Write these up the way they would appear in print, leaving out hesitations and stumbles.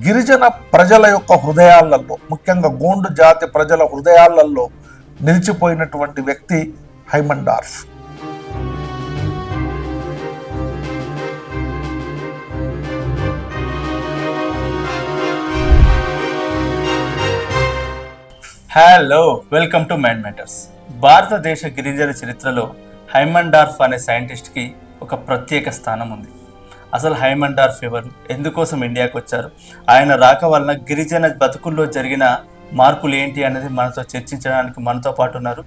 గిరిజన ప్రజల యొక్క హృదయాలలో, ముఖ్యంగా గోండు జాతి ప్రజల హృదయాలలో నిలిచిపోయినటువంటి వ్యక్తి Haimendorf. Hello, welcome to mind matters. భారతదేశ గిరిజన చరిత్రలో హైమండార్ఫ్ అనే సైంటిస్ట్కి ఒక ప్రత్యేక స్థానం ఉంది. అసలు హైమండార్ఫ్ ఎవరు, ఎందుకోసం ఇండియాకి వచ్చారు, ఆయన రాక వలన గిరిజన బతుకుల్లో జరిగిన మార్పులు ఏంటి అనేది మనతో చర్చించడానికి మనతో పాటు ఉన్నారు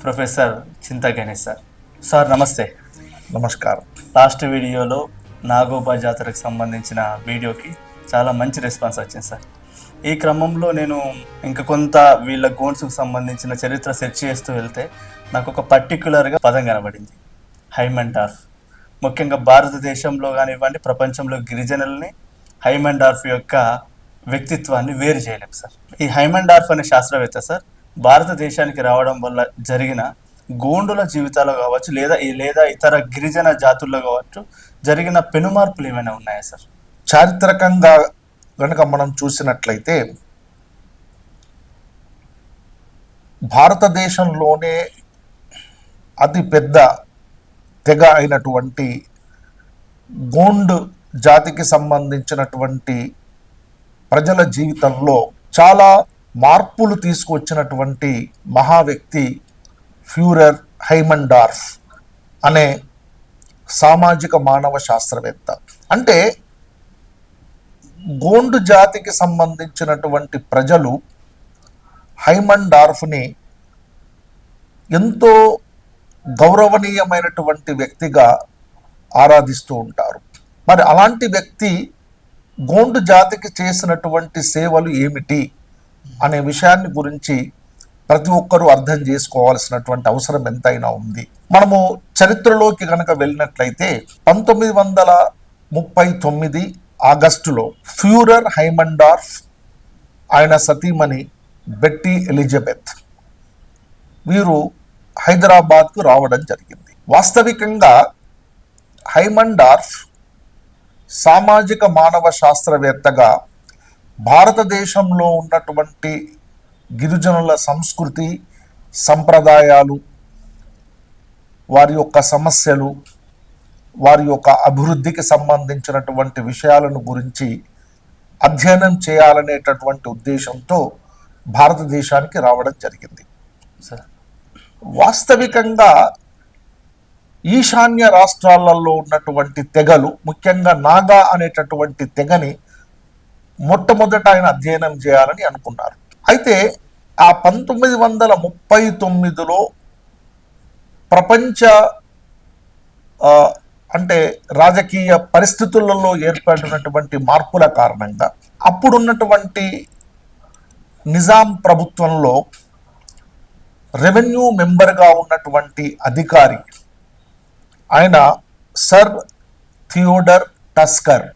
ప్రొఫెసర్ చింతా గణేష్ సార్. సార్ నమస్తే. నమస్కారం. లాస్ట్ వీడియోలో నాగోబా జాతరకు సంబంధించిన వీడియోకి చాలా మంచి రెస్పాన్స్ వచ్చింది సార్. ఈ క్రమంలో నేను ఇంకా కొంత వీళ్ళ గోండ్స్కు సంబంధించిన చరిత్ర సెర్చ్ చేస్తూ వెళ్తే నాకు ఒక పర్టిక్యులర్గా పదం కనబడింది, హైమండార్ఫ్. ముఖ్యంగా భారతదేశంలో కానివ్వండి, ప్రపంచంలో గిరిజనుల్ని హైమండార్ఫ్ యొక్క వ్యక్తిత్వాన్ని వేరు చేయలేం సార్. ఈ హైమండార్ఫ్ అనే శాస్త్రవేత్త సార్ భారతదేశానికి రావడం వల్ల జరిగిన గోండుల జీవితాల్లో కావచ్చు, లేదా ఇతర గిరిజన జాతుల్లో కావచ్చు జరిగిన పెనుమార్పులు ఏమైనా ఉన్నాయా సార్? చారిత్రకంగా కనుక మనం చూసినట్లయితే భారతదేశంలోనే అతి పెద్ద తెగ అయినటువంటి గోండ్ జాతికి సంబంధించినటువంటి ప్రజల జీవితంలో చాలా మార్పులు తీసుకువచ్చినటువంటి మహా వ్యక్తి ఫ్యూరర్ హైమండార్ఫ్ అనే సామాజిక మానవ శాస్త్రవేత్త. అంటే గోండు జాతికి సంబంధించినటువంటి ప్రజలు హైమండార్ఫ్ని ఎంతో గౌరవనీయమైనటువంటి వ్యక్తిగా ఆరాధిస్తూ ఉంటారు. మరి అలాంటి వ్యక్తి గోండు జాతికి చేసినటువంటి సేవలు ఏమిటి అనే విషయాన్ని గురించి ప్రతి ఒక్కరూ అర్థం చేసుకోవాల్సినటువంటి అవసరం ఎంతైనా ఉంది. మనము చరిత్రలోకి కనుక వెళ్ళినట్లయితే 1939 ఆగస్టులో ఫ్యూరర్ హైమండార్ఫ్, ఆయన సతీమణి బెట్టీ ఎలిజబెత్ వీరు హైదరాబాద్కు రావడం జరిగింది. వాస్తవికంగా హైమండార్ఫ్ సామాజిక మానవ శాస్త్రవేత్తగా భారతదేశంలో ఉన్నటువంటి గిరిజనుల సంస్కృతి, సంప్రదాయాలు, వారి యొక్క సమస్యలు, వారి యొక్క అభివృద్ధికి సంబంధించినటువంటి విషయాలను గురించి అధ్యయనం చేయాలనేటటువంటి ఉద్దేశంతో భారతదేశానికి రావడం జరిగింది. వాస్తవికంగా ఈశాన్య రాష్ట్రాలలో ఉన్నటువంటి తెగలు, ముఖ్యంగా నాగా అనేటటువంటి తెగని మొట్టమొదట ఆయన అధ్యయనం చేయాలని అనుకున్నారు. అయితే ఆ 1939లో ప్రపంచ అంటే రాజకీయ పరిస్థితులలో ఏర్పడినటువంటి మార్పుల కారణంగా అప్పుడున్నటువంటి నిజాం ప్రభుత్వంలో రెవెన్యూ మెంబర్గా ఉన్నటువంటి అధికారి ఆయన సర్ థియోడర్ టస్కర్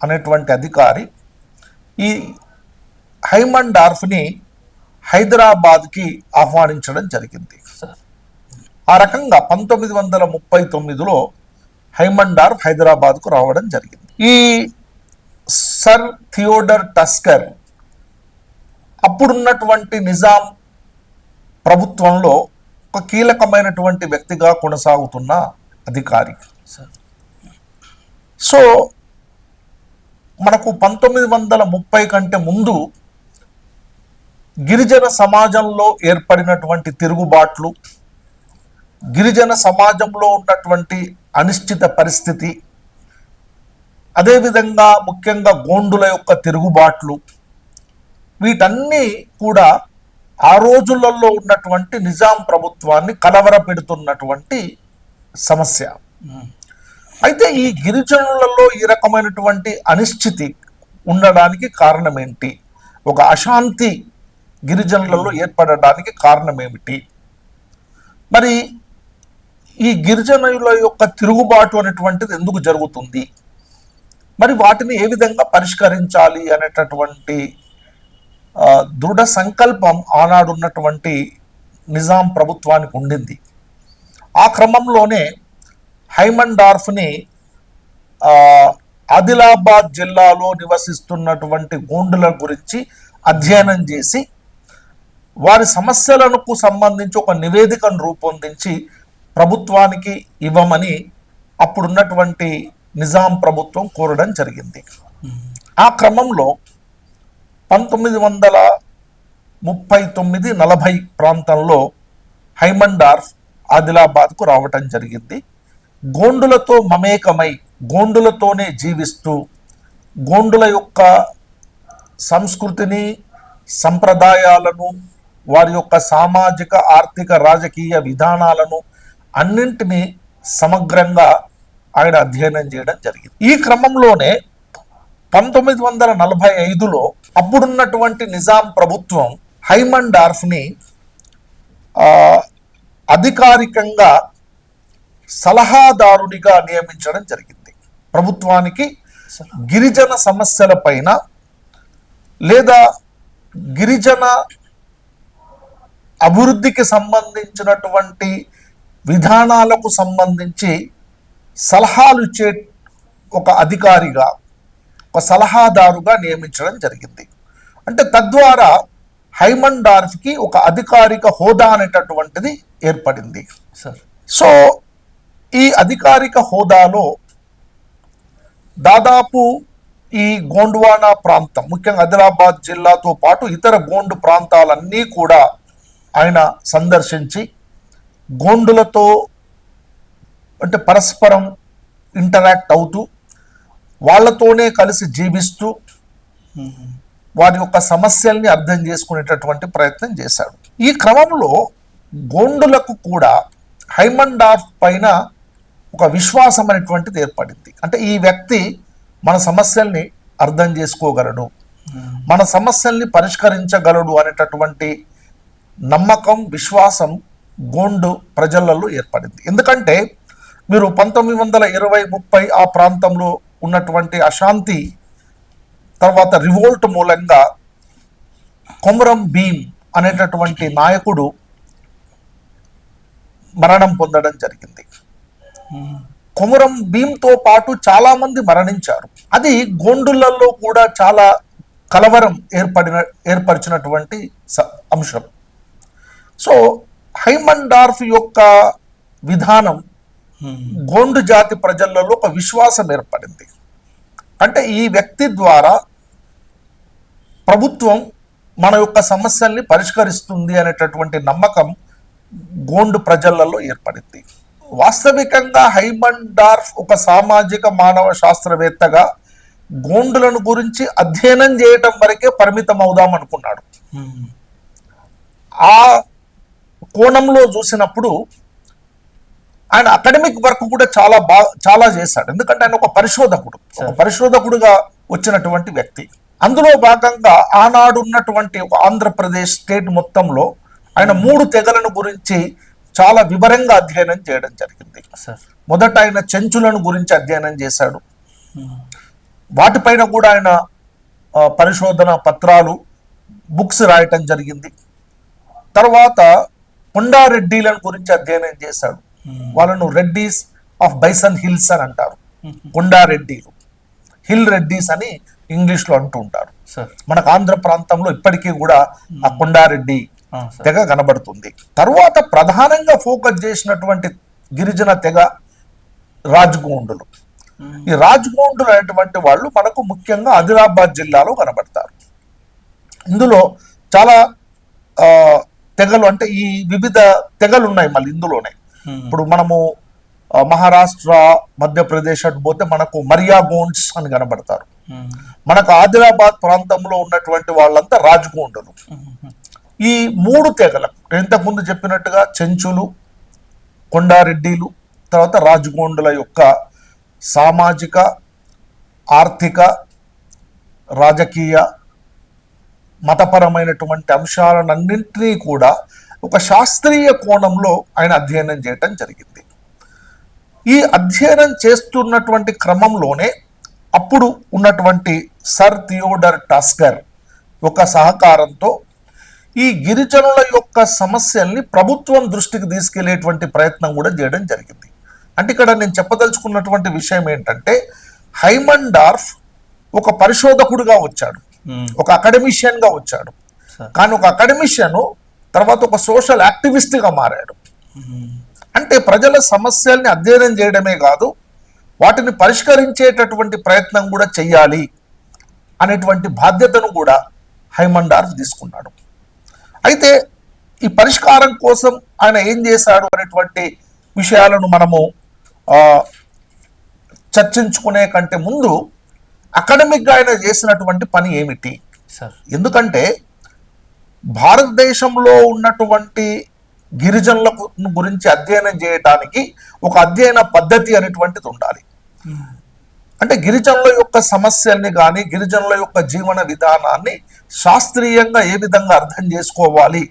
అనేటువంటి అధికారి ఈ హైమండార్ఫ్ని హైదరాబాద్కి ఆహ్వానించడం జరిగింది. ఆ రకంగా 1939లో హైమండార్ఫ్ హైదరాబాద్కు రావడం జరిగింది. ఈ సర్ థియోడర్ టస్కర్ అప్పుడున్నటువంటి నిజాం ప్రభుత్వంలో ఒక కీలకమైనటువంటి వ్యక్తిగా కొనసాగుతున్న అధికారి. సో మనకు 1930 కంటే ముందు గిరిజన సమాజంలో ఏర్పడినటువంటి తిరుగుబాట్లు, గిరిజన సమాజంలో ఉన్నటువంటి అనిశ్చిత పరిస్థితి, అదేవిధంగా ముఖ్యంగా గోండుల యొక్క తిరుగుబాట్లు, వీటన్నీ కూడా ఆ రోజులలో ఉన్నటువంటి నిజాం ప్రభుత్వాన్ని కలవరపెడుతున్నటువంటి సమస్య. అయితే ఈ గిరిజనులలో ఈ రకమైనటువంటి అనిశ్చితి ఉండడానికి కారణం ఏంటి, ఒక అశాంతి గిరిజనులలో ఏర్పడడానికి కారణం ఏమిటి, మరి ఈ గిరిజనుల యొక్క తిరుగుబాటు అనేటువంటిది ఎందుకు జరుగుతుంది, మరి వాటిని ఏ విధంగా పరిష్కరించాలి అనేటటువంటి దృఢ సంకల్పం ఆనాడున్నటువంటి నిజాం ప్రభుత్వానికి ఉండింది. ఆ క్రమంలోనే హైమండార్ఫ్ని ఆదిలాబాద్ జిల్లాలో నివసిస్తున్నటువంటి గోండుల గురించి అధ్యయనం చేసి వారి సమస్యలకు సంబంధించి ఒక నివేదికను రూపొందించి ప్రభుత్వానికి ఇవ్వమని అప్పుడున్నటువంటి నిజాం ప్రభుత్వం కోరడం జరిగింది. ఆ క్రమంలో 1939-40 ప్రాంతంలో హైమండార్ఫ్ ఆదిలాబాద్కు రావటం జరిగింది. గోండులతో మమేకమై గోండులతోనే జీవిస్తూ గోండుల యొక్క సంస్కృతిని, సంప్రదాయాలను, వారి యొక్క సామాజిక, ఆర్థిక, రాజకీయ విధానాలను అన్నింటినీ సమగ్రంగా ఆయన అధ్యయనం చేయడం జరిగింది. ఈ క్రమంలోనే 1945లో అప్పుడున్నటువంటి నిజాం ప్రభుత్వం హైమండార్ఫ్ని అధికారికంగా సలహాదారునిగా నియమించడం జరిగింది. ప్రభుత్వానికి గిరిజన సమస్యల పైన లేదా గిరిజన అభివృద్ధికి సంబంధించినటువంటి విధానాలకు సంబంధించి సలహాలు ఇచ్చే ఒక అధికారిగా, ఒక సలహాదారుగా నియమించడం జరిగింది. అంటే తద్వారా హైమండార్ఫ్కి ఒక అధికారిక హోదా అనేటటువంటిది ఏర్పడింది. సో ఈ అధికారిక హోదాలో దాదాపు ఈ గోండ్వానా ప్రాంతం, ముఖ్యంగా ఆదిలాబాద్ జిల్లాతో పాటు ఇతర గోండు ప్రాంతాలన్నీ కూడా ఆయన సందర్శించి గోండులతో అంటే పరస్పరం ఇంటరాక్ట్ అవుతూ వాళ్ళతోనే కలిసి జీవిస్తూ వారి యొక్క సమస్యల్ని అర్థం చేసుకునేటటువంటి ప్రయత్నం చేశాడు. ఈ క్రమంలో గోండులకు కూడా హైమండార్ఫ్ పైన ఒక విశ్వాసం అనేటువంటిది ఏర్పడింది. అంటే ఈ వ్యక్తి మన సమస్యల్ని అర్థం చేసుకోగలడు, మన సమస్యల్ని పరిష్కరించగలడు అనేటటువంటి నమ్మకం, విశ్వాసం గోండు ప్రజలలో ఏర్పడింది. ఎందుకంటే మీరు 1920-30 ఆ ప్రాంతంలో ఉన్నటువంటి అశాంతి తర్వాత రివోల్ట్ మూలంగా కొమరం భీం అనేటటువంటి నాయకుడు మరణం పొందడం జరిగింది. కొమరం భీంతో పాటు చాలా మంది మరణించారు. అది గోండులలో కూడా చాలా కలవరం ఏర్పరిచినటువంటి అంశం. సో హైమండార్ఫ్ యొక్క విధానం గోండు జాతి ప్రజలలో ఒక విశ్వాసం ఏర్పడింది. అంటే ఈ వ్యక్తి ద్వారా ప్రభుత్వం మన యొక్క సమస్యల్ని పరిష్కరిస్తుంది అనేటటువంటి నమ్మకం గోండు ప్రజలలో ఏర్పడింది. వాస్తవికంగా హైమండార్ఫ్ ఒక సామాజిక మానవ శాస్త్రవేత్తగా గోండులను గురించి అధ్యయనం చేయటం వరకే పరిమితం అవుదాం అనుకున్నాడు. ఆ కోణంలో చూసినప్పుడు ఆయన అకాడమిక్ వర్క్ కూడా చాలా చేశాడు. ఎందుకంటే ఆయన ఒక పరిశోధకుడుగా వచ్చినటువంటి వ్యక్తి. అందులో భాగంగా ఆనాడు ఉన్నటువంటి ఒక ఆంధ్రప్రదేశ్ స్టేట్ మొత్తంలో ఆయన 3 తెగలను గురించి చాలా వివరంగా అధ్యయనం చేయడం జరిగింది. మొదట ఆయన చెంచులను గురించి అధ్యయనం చేశాడు. వాటిపైన కూడా ఆయన పరిశోధన పత్రాలు, బుక్స్ రాయటం జరిగింది. తర్వాత కొండారెడ్డిలను గురించి అధ్యయనం చేశాడు. వాళ్ళను రెడ్డిస్ ఆఫ్ బైసన్ హిల్స్ అని అంటారు. కొండారెడ్డిలు, హిల్ రెడ్డిస్ అని ఇంగ్లీష్లో అంటూ ఉంటారు. మనకు ఆంధ్ర ప్రాంతంలో ఇప్పటికీ కూడా ఆ కొండారెడ్డి తెగ కనబడుతుంది. తర్వాత ప్రధానంగా ఫోకస్ చేసినటువంటి గిరిజన తెగ రాజ్గోండులు. ఈ రాజ్గోండులు అనేటువంటి వాళ్ళు మనకు ముఖ్యంగా ఆదిలాబాద్ జిల్లాలో కనబడతారు. ఇందులో చాలా తెగలు, అంటే ఈ వివిధ తెగలు ఉన్నాయి మళ్ళీ ఇందులోనే. ఇప్పుడు మనము మహారాష్ట్ర, మధ్యప్రదేశ్ అటు పోతే మనకు మరియా గోండ్స్ అని కనబడతారు. మనకు ఆదిలాబాద్ ప్రాంతంలో ఉన్నటువంటి వాళ్ళంతా రాజ్గోండులు. ఈ 3 తెగలకు ఇంతకుముందు చెప్పినట్టుగా చెంచులు, కొండారెడ్డిలు, తర్వాత రాజ్గోండుల యొక్క సామాజిక, ఆర్థిక, రాజకీయ, మతపరమైనటువంటి అంశాలన్నింటినీ కూడా ఒక శాస్త్రీయ కోణంలో ఆయన అధ్యయనం చేయటం జరిగింది. ఈ అధ్యయనం చేస్తున్నటువంటి క్రమంలోనే అప్పుడు ఉన్నటువంటి సర్ థియోడర్ టస్కర్ యొక్క సహకారంతో ఈ గిరిజనుల యొక్క సమస్యల్ని ప్రభుత్వం దృష్టికి తీసుకెళ్లేటువంటి ప్రయత్నం కూడా చేయడం జరిగింది. అంటే ఇక్కడ నేను చెప్పదలుచుకున్నటువంటి విషయం ఏంటంటే హైమండార్ఫ్ ఒక పరిశోధకుడుగా వచ్చాడు, ఒక అకాడమిషియన్గా వచ్చాడు. కానీ ఒక అకాడమిషియన్ తర్వాత ఒక సోషల్ యాక్టివిస్ట్గా మారాడు. అంటే ప్రజల సమస్యల్ని అధ్యయనం చేయడమే కాదు, వాటిని పరిష్కరించేటటువంటి ప్రయత్నం కూడా చెయ్యాలి అనేటువంటి బాధ్యతను కూడా హైమండార్ఫ్ తీసుకున్నాడు. అయితే ఈ పరిష్కారం కోసం ఆయన ఏం చేశాడు అనేటువంటి విషయాలను మనము చర్చించుకునే కంటే ముందు అకాడమిక్గా ఆయన చేసినటువంటి పని ఏమిటి? ఎందుకంటే భారతదేశంలో ఉన్నటువంటి గిరిజనుల గురించి అధ్యయనం చేయడానికి ఒక అధ్యయన పద్ధతి అనేటువంటిది ఉండాలి. అంటే గిరిజనుల యొక్క సమస్యల్ని కానీ గిరిజనుల యొక్క జీవన విధానాన్ని శాస్త్రీయంగా ఏ విధంగా అర్థం చేసుకోవాలి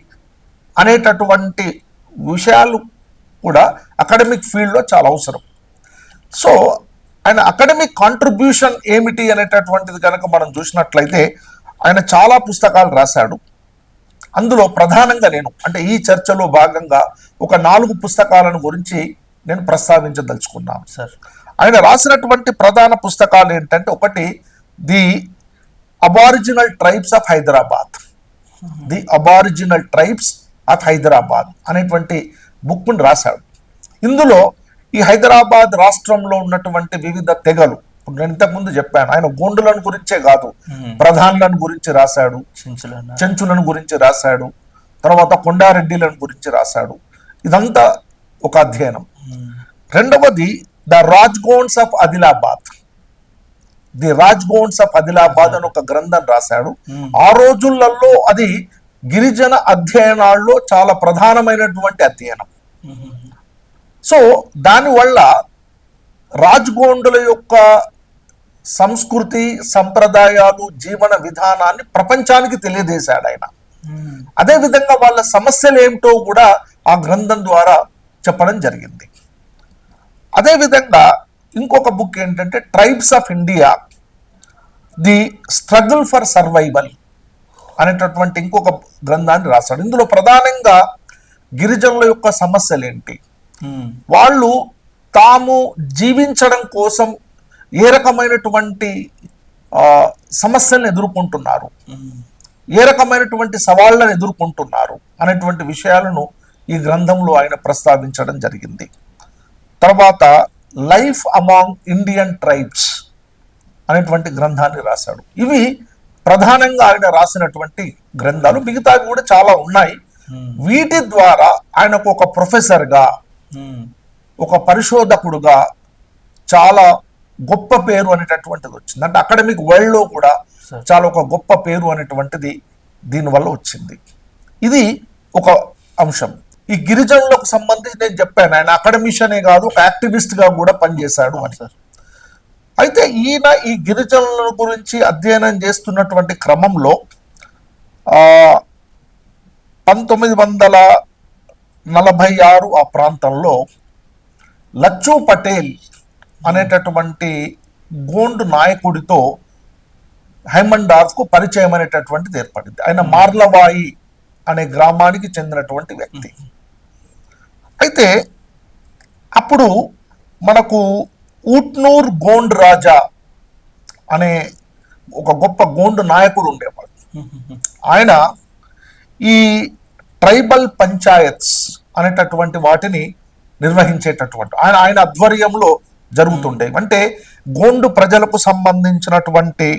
అనేటటువంటి విషయాలు కూడా అకాడమిక్ ఫీల్డ్లో చాలా అవసరం. సో ఆయన అకాడమిక్ కాంట్రిబ్యూషన్ ఏమిటి అనేటటువంటిది కనుక మనం చూసినట్లయితే ఆయన చాలా పుస్తకాలు రాశాడు. అందులో ప్రధానంగా నేను అంటే ఈ చర్చలో భాగంగా ఒక 4 పుస్తకాలను గురించి నేను ప్రస్తావించదలుచుకున్నాను సార్. ఆయన రాసినటువంటి ప్రధాన పుస్తకాలు ఏంటంటే, ఒకటి the aboriginal tribes of Hyderabad, the aboriginal tribes of Hyderabad అనేటువంటి బుక్ను రాశాడు. ఇందులో ఈ హైదరాబాద్ రాష్ట్రంలో ఉన్నటువంటి వివిధ తెగలు, నేను ఇంతకుముందు చెప్పాను, ఆయన గోండులను గురించే కాదు, ప్రధానులను గురించి రాశాడు, చెంచులను గురించి రాశాడు, తర్వాత కొండారెడ్డిలను గురించి రాశాడు. ఇదంతా ఒక అధ్యయనం. రెండవది the Raj Gonds of Adilabad, the Raj Gonds of Adilabad అని ఒక గ్రంథం రాశాడు. ఆ రోజులలో అది గిరిజన అధ్యయనాల్లో చాలా ప్రధానమైనటువంటి అధ్యయనం. సో దానివల్ల రాజ్గోండుల యొక్క సంస్కృతి, సంప్రదాయాలు, జీవన విధానాన్ని ప్రపంచానికి తెలియజేశాడు ఆయన. అదేవిధంగా వాళ్ళ సమస్యలు ఏమిటో కూడా ఆ గ్రంథం ద్వారా చెప్పడం జరిగింది. అదేవిధంగా ఇంకొక బుక్ ఏంటంటే tribes of India, the struggle for survival అనేటటువంటి ఇంకొక గ్రంథాన్ని రాశాడు. ఇందులో ప్రధానంగా గిరిజనుల యొక్క సమస్యలు ఏంటి, వాళ్ళు తాము జీవించడం కోసం ఏ రకమైనటువంటి సమస్యలను ఎదుర్కొంటున్నారు, ఏ రకమైనటువంటి సవాళ్లను ఎదుర్కొంటున్నారు అనేటువంటి విషయాలను ఈ గ్రంథంలో ఆయన ప్రస్తావించడం జరిగింది. తర్వాత లైఫ్ అమాంగ్ ఇండియన్ ట్రైబ్స్ అనేటువంటి గ్రంథాన్ని రాశాడు. ఇవి ప్రధానంగా ఆయన రాసినటువంటి గ్రంథాలు. మిగతావి కూడా చాలా ఉన్నాయి. వీటి ద్వారా ఆయనకు ఒక ప్రొఫెసర్గా, ఒక పరిశోధకుడుగా చాలా గొప్ప పేరు అనేటటువంటిది వచ్చింది. అంటే అకాడమిక్ వరల్డ్లో కూడా చాలా ఒక గొప్ప పేరు అనేటువంటిది దీనివల్ల వచ్చింది. ఇది ఒక అంశం. ఈ గిరిజనులకు సంబంధించి నేను చెప్పాను, ఆయన అకాడమిషియనే కాదు, ఒక యాక్టివిస్ట్గా కూడా పనిచేశాడు అని. అయితే ఈయన ఈ గిరిజనుల గురించి అధ్యయనం చేస్తున్నటువంటి క్రమంలో 1946 ఆ ప్రాంతంలో లచ్చూ పటేల్ అనేటటువంటి గోండు నాయకుడితో హైమండార్ఫ్కు పరిచయం అనేటటువంటిది ఏర్పడింది. ఆయన మార్లవాయి అనే గ్రామానికి చెందినటువంటి వ్యక్తి. అయితే అప్పుడు మనకు ఊట్నూర్ గోండ్ రాజా అనే ఒక గొప్ప గోండు నాయకుడు ఉండేవాడు. ఆయన ఈ ట్రైబల్ పంచాయత్స్ అనేటటువంటి వాటిని నిర్వహించేటటువంటి ఆయన ఆధ్వర్యంలో జరుగుతుండేవి. అంటే గోండు ప్రజలకు సంబంధించినటువంటి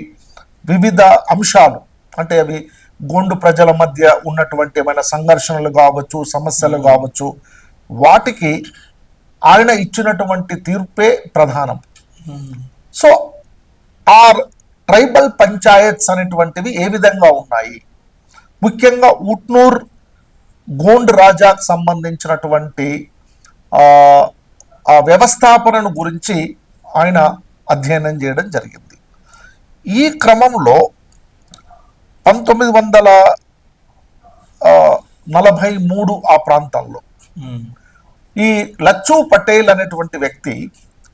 వివిధ అంశాలు, అంటే అవి గోండు ప్రజల మధ్య ఉన్నటువంటి ఏమైనా సంఘర్షణలు కావచ్చు, సమస్యలు కావచ్చు, వాటికి ఆయన ఇచ్చినటువంటి తీర్పే ప్రధానం. సో ఆ ట్రైబల్ పంచాయత్స్ అనేటువంటివి ఏ విధంగా ఉన్నాయి, ముఖ్యంగా ఊట్నూర్ గోండ్ రాజాకు సంబంధించినటువంటి ఆ వ్యవస్థాపనను గురించి ఆయన అధ్యయనం చేయడం జరిగింది. ఈ క్రమంలో 1943 ఆ ప్రాంతంలో ఈ లచ్చూ పటేల్ అనేటువంటి వ్యక్తి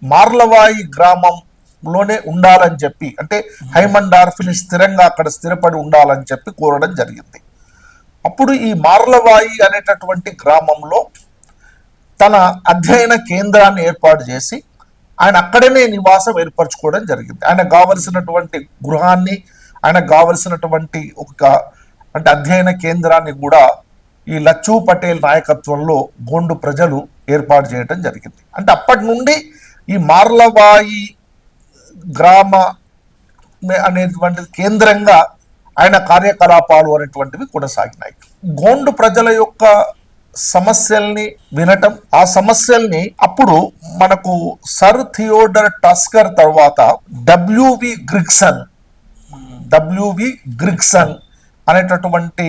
మార్లవాయి గ్రామంలోనే ఉండాలని చెప్పి, అంటే హైమండార్ఫ్ని స్థిరంగా అక్కడ స్థిరపడి ఉండాలని చెప్పి కోరడం జరిగింది. అప్పుడు ఈ మార్లవాయి అనేటటువంటి గ్రామంలో తన అధ్యయన కేంద్రాన్ని ఏర్పాటు చేసి ఆయన అక్కడనే నివాసం ఏర్పరచుకోవడం జరిగింది. ఆయనకు కావలసినటువంటి గృహాన్ని, ఆయనకు కావలసినటువంటి ఒక అంటే అధ్యయన కేంద్రాన్ని కూడా ఈ లచ్చూ పటేల్ నాయకత్వంలో గోండు ప్రజలు ఏర్పాటు చేయడం జరిగింది. అంటే అప్పటి నుండి ఈ మార్లవాయి గ్రామ అనేటువంటిది కేంద్రంగా ఆయన కార్యకలాపాలు అనేటువంటివి కొనసాగినాయి. గోండు ప్రజల యొక్క సమస్యల్ని వినటం, ఆ సమస్యల్ని అప్పుడు మనకు సర్ థియోడర్ టస్కర్ తర్వాత డబ్ల్యూవి గ్రిగ్సన్ అనేటటువంటి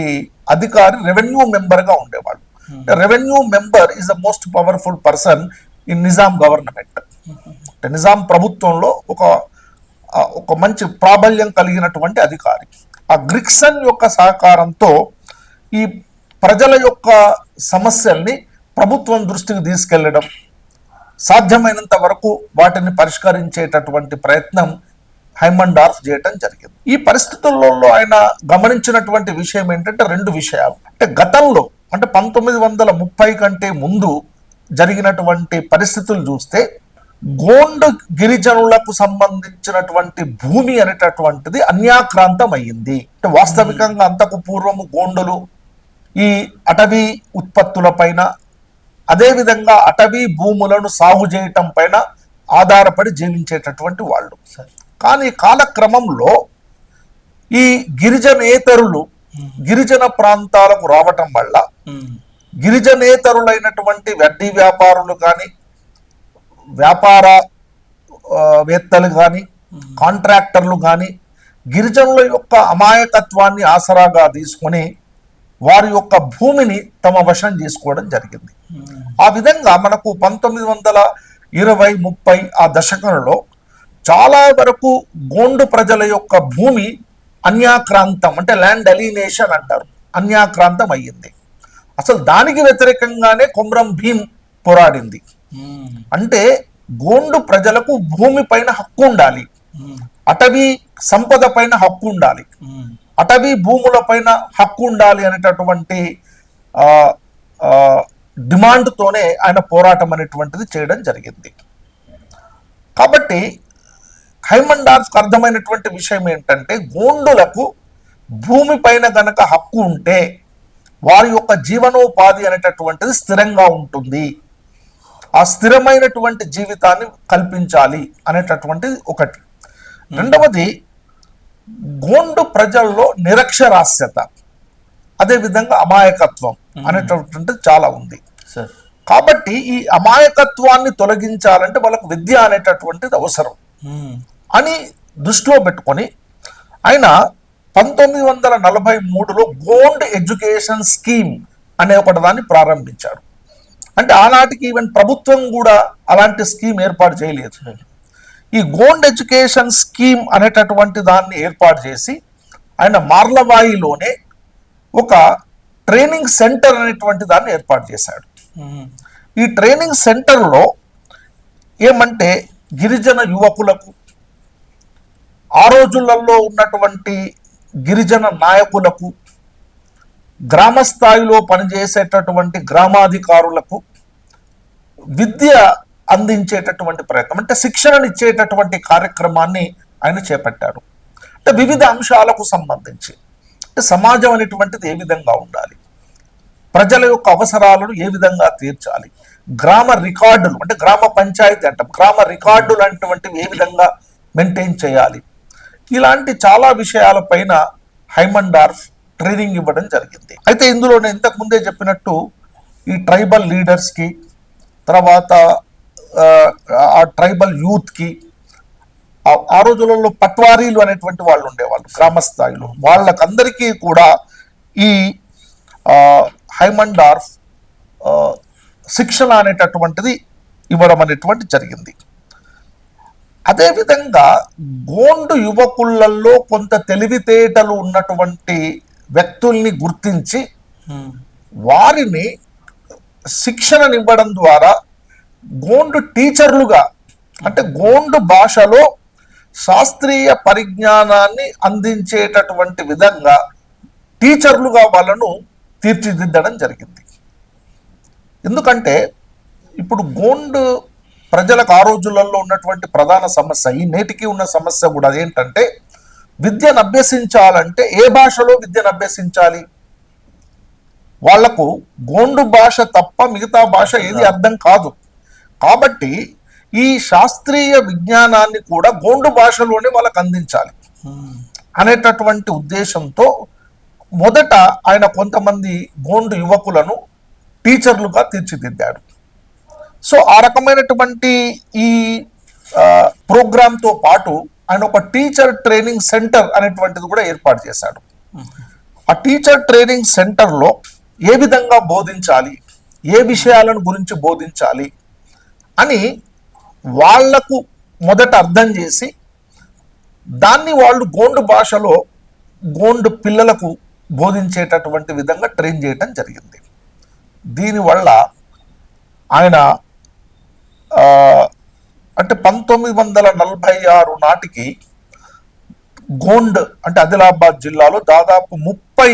అధికారి రెవెన్యూ మెంబర్ గా ఉండేవాడు. Revenue member is the most powerful person in Nizam government. Nizam ప్రభుత్వంలో ఒక మంచి ప్రాబల్యం కలిగినటువంటి అధికారి. ఆ గ్రిగ్సన్ యొక్క సహకారంతో ఈ ప్రజల యొక్క సమస్యల్ని ప్రభుత్వం దృష్టికి తీసుకెళ్లడం, సాధ్యమైనంత వరకు వాటిని పరిష్కరించేటటువంటి ప్రయత్నం హైమండార్ఫ్ చేయటం జరిగింది. ఈ పరిస్థితులలో ఆయన గమనించినటువంటి విషయం ఏంటంటే రెండు విషయాలు. అంటే గతంలో అంటే 1930 కంటే ముందు జరిగినటువంటి పరిస్థితులు చూస్తే గోండు గిరిజనులకు సంబంధించినటువంటి భూమి అనేటటువంటిది అన్యాక్రాంతం అయ్యింది. అంటే వాస్తవికంగా అంతకు పూర్వము గోండులు ఈ అటవీ ఉత్పత్తుల పైన, అదేవిధంగా అటవీ భూములను సాగు చేయటం పైన ఆధారపడి జీవించేటటువంటి వాళ్ళు. కానీ కాలక్రమంలో ఈ గిరిజనేతరులు గిరిజన ప్రాంతాలకు రావటం వల్ల గిరిజనేతరులైనటువంటి వడ్డీ వ్యాపారులు కానీ, వ్యాపార వేత్తలు కానీ, కాంట్రాక్టర్లు కానీ గిరిజనుల యొక్క అమాయకత్వాన్ని ఆసరాగా తీసుకొని వారి యొక్క భూమిని తమ వశం చేసుకోవడం జరిగింది. ఆ విధంగా మనకు 1920-30 ఆ దశకంలో చాలా వరకు గోండు ప్రజల యొక్క భూమి అన్యాక్రాంతం, అంటే ల్యాండ్ అలీనేషన్ అంటారు, అన్యాక్రాంతం అయ్యింది. అసలు దానికి వ్యతిరేకంగానే కొమ్రం భీం పోరాడింది. అంటే గోండు ప్రజలకు భూమి పైన హక్కు ఉండాలి, అటవీ సంపద పైన హక్కు ఉండాలి, అటవీ భూముల పైన హక్కు ఉండాలి అనేటటువంటి డిమాండ్తోనే ఆయన పోరాటం అనేటువంటిది చేయడం జరిగింది. కాబట్టి హైమండార్ఫ్కి అర్థమైనటువంటి విషయం ఏంటంటే గోండులకు భూమి పైన గనక హక్కు ఉంటే వారి యొక్క జీవనోపాధి అనేటటువంటిది స్థిరంగా ఉంటుంది, ఆ స్థిరమైనటువంటి జీవితాన్ని కల్పించాలి అనేటటువంటిది ఒకటి. రెండవది, గోండు ప్రజల్లో నిరక్షరాస్యత, అదేవిధంగా అమాయకత్వం అనేటటువంటిది చాలా ఉంది. కాబట్టి ఈ అమాయకత్వాన్ని తొలగించాలంటే వాళ్ళకు విద్య అనేటటువంటిది అవసరం అని దృష్టిలో పెట్టుకొని ఆయన 1943లో గోండ్ ఎడ్యుకేషన్ స్కీమ్ అనే ఒకటి దాన్ని ప్రారంభించాడు. అంటే ఆనాటికి ఈవెన్ ప్రభుత్వం కూడా అలాంటి స్కీమ్ ఏర్పాటు చేయలేదు. ఈ గోండ్ ఎడ్యుకేషన్ స్కీమ్ అనేటటువంటి దాన్ని ఏర్పాటు చేసి ఆయన మార్లవాయిలోనే ఒక ట్రైనింగ్ సెంటర్ అనేటువంటి దాన్ని ఏర్పాటు చేశాడు. ఈ ట్రైనింగ్ సెంటర్లో ఏమంటే గిరిజన యువకులకు, ఆ రోజులలో ఉన్నటువంటి గిరిజన నాయకులకు, గ్రామ స్థాయిలో పనిచేసేటటువంటి గ్రామాధికారులకు విద్య అందించేటటువంటి ప్రయత్నం, అంటే శిక్షణనిచ్చేటటువంటి కార్యక్రమాన్ని ఆయన చేపట్టారు. అంటే వివిధ అంశాలకు సంబంధించి, అంటే సమాజం అనేటువంటిది ఏ విధంగా ఉండాలి, ప్రజల యొక్క అవసరాలను ఏ విధంగా తీర్చాలి, గ్రామ రికార్డులు అంటే గ్రామ పంచాయతీ అంటాం, గ్రామ రికార్డులు అనేటువంటివి ఏ విధంగా మెయింటైన్ చేయాలి, ఇలాంటి చాలా విషయాలపైన హైమండార్ఫ్ ట్రైనింగ్ ఇవ్వడం జరిగింది. అయితే ఇందులో నేను ఇంతకు ముందే చెప్పినట్టు ఈ ట్రైబల్ లీడర్స్కి, తర్వాత ఆ ట్రైబల్ యూత్కి, ఆ రోజులలో పట్వారీలు అనేటువంటి వాళ్ళు ఉండేవాళ్ళు గ్రామ స్థాయిలో, వాళ్ళకందరికీ కూడా ఈ హైమండార్ఫ్ శిక్షణ అనేటటువంటిది ఇవ్వడం అనేటువంటి జరిగింది. అదేవిధంగా గోండు యువకులలో కొంత తెలివితేటలు ఉన్నటువంటి వ్యక్తుల్ని గుర్తించి వారిని శిక్షణనివ్వడం ద్వారా గోండు టీచర్లుగా, అంటే గోండు భాషలో శాస్త్రీయ పరిజ్ఞానాన్ని అందించేటటువంటి విధంగా టీచర్లుగా వాళ్ళను తీర్చిదిద్దడం జరిగింది. ఎందుకంటే ఇప్పుడు గోండు ప్రజలకు ఆ రోజులలో ఉన్నటువంటి ప్రధాన సమస్య, ఈ నేటికి ఉన్న సమస్య కూడా అదేంటంటే విద్యను అభ్యసించాలంటే ఏ భాషలో విద్యను అభ్యసించాలి? వాళ్లకు గోండు భాష తప్ప మిగతా భాష ఏది అర్థం కాదు. కాబట్టి ఈ శాస్త్రీయ విజ్ఞానాన్ని కూడా గోండు భాషలోనే వాళ్ళకు అందించాలి అనేటటువంటి ఉద్దేశంతో మొదట ఆయన కొంతమంది గోండు యువకులను టీచర్లుగా తీర్చిదిద్దాడు. సో ఆ రకమైనటువంటి ఈ ప్రోగ్రాంతో పాటు ఆయన ఒక టీచర్ ట్రైనింగ్ సెంటర్ అనేటువంటిది కూడా ఏర్పాటు చేశాడు. ఆ టీచర్ ట్రైనింగ్ సెంటర్లో ఏ విధంగా బోధించాలి, ఏ విషయాలను గురించి బోధించాలి అని వాళ్లకు మొదట అర్థం చేసి దాన్ని వాళ్ళు గోండు భాషలో గోండు పిల్లలకు బోధించేటటువంటి విధంగా ట్రైన్ చేయటం జరిగింది. దీనివల్ల ఆయన అంటే 1946 నాటికి గోండ్ అంటే ఆదిలాబాద్ జిల్లాలో దాదాపు 30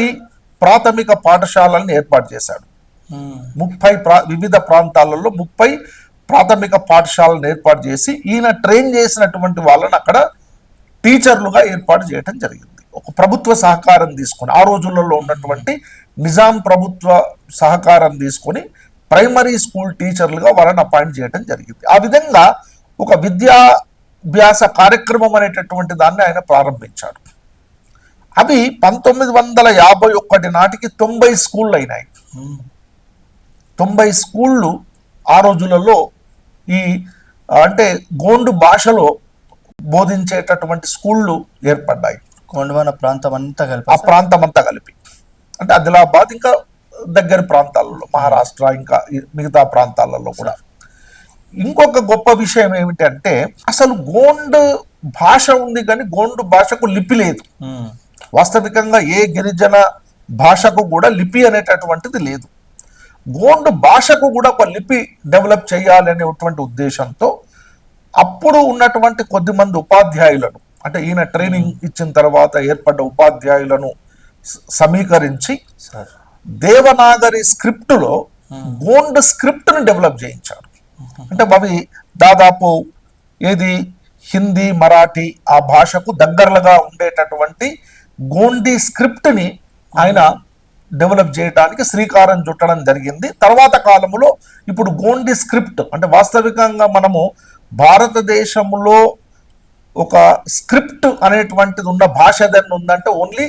ప్రాథమిక పాఠశాలలను ఏర్పాటు చేశాడు. 30 వివిధ ప్రాంతాలలో 30 ప్రాథమిక పాఠశాలను ఏర్పాటు చేసి ఈయన ట్రైన్ చేసినటువంటి వాళ్ళని అక్కడ టీచర్లుగా ఏర్పాటు చేయడం జరిగింది. ఒక ప్రభుత్వ సహకారం తీసుకొని, ఆ రోజులలో ఉన్నటువంటి నిజాం ప్రభుత్వ సహకారం తీసుకొని ప్రైమరీ స్కూల్ టీచర్లుగా వాళ్ళని అపాయింట్ చేయడం జరిగింది. ఆ విధంగా ఒక విద్యాభ్యాస కార్యక్రమం అనేటటువంటి దాన్ని ఆయన ప్రారంభించాడు. అవి 1951 నాటికి 90 స్కూళ్ళు అయినాయి. 90 స్కూళ్ళు ఆ రోజులలో ఈ అంటే గోండు భాషలో బోధించేటటువంటి స్కూళ్ళు ఏర్పడ్డాయి. గోండువాన ప్రాంతం అంతా కలిపి, ఆ ప్రాంతం అంతా కలిపి అంటే ఆదిలాబాద్ ఇంకా దగ్గర ప్రాంతాలలో, మహారాష్ట్ర ఇంకా మిగతా ప్రాంతాలలో కూడా. ఇంకొక గొప్ప విషయం ఏమిటంటే అసలు గోండు భాష ఉంది కానీ గోండు భాషకు లిపి లేదు. వాస్తవికంగా ఏ గిరిజన భాషకు కూడా లిపి అనేటటువంటిది లేదు. గోండు భాషకు కూడా ఒక లిపి డెవలప్ చేయాలి అనేటువంటి ఉద్దేశంతో అప్పుడు ఉన్నటువంటి కొద్దిమంది ఉపాధ్యాయులను, అంటే ఈయన ట్రైనింగ్ ఇచ్చిన తర్వాత ఏర్పడ్డ ఉపాధ్యాయులను సమీకరించి దేవనాగరి స్క్రిప్టులో గోండు స్క్రిప్ట్ని డెవలప్ చేయించారు. అంటే అవి దాదాపు ఏది హిందీ, మరాఠీ ఆ భాషకు దగ్గరలుగా ఉండేటటువంటి గోండీ స్క్రిప్ట్ని ఆయన డెవలప్ చేయడానికి శ్రీకారం చుట్టడం జరిగింది. తర్వాత కాలంలో ఇప్పుడు గోండీ స్క్రిప్ట్ అంటే వాస్తవికంగా మనము భారతదేశంలో ఒక స్క్రిప్ట్ అనేటువంటిది ఉన్న భాష ఏదైనా ఉందంటే ఓన్లీ